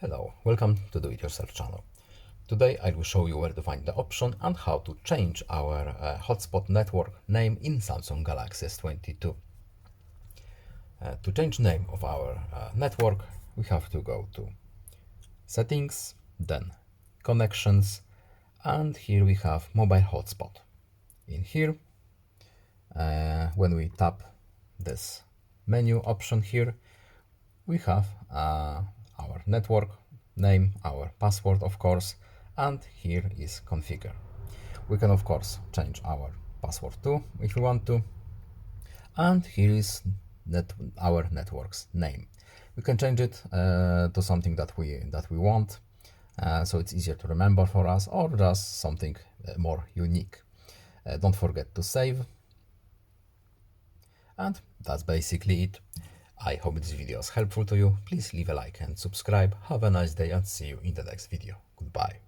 Hello, welcome to Do It Yourself channel. Today I will show you where to find the option and how to change our hotspot network name in Samsung Galaxy S22. To change name of our network, we have to go to Settings, then Connections, and here we have Mobile Hotspot. In here, when we tap this menu option here, we have our network name, our password of course, and here is configure. We can of course change our password too if we want to, and here is our network's name. We can change it to something that we want, so it's easier to remember for us, or just something more unique. Don't forget to save. And that's basically it. I hope this video is helpful to you. Please leave a like and subscribe. Have a nice day and see you in the next video. Goodbye.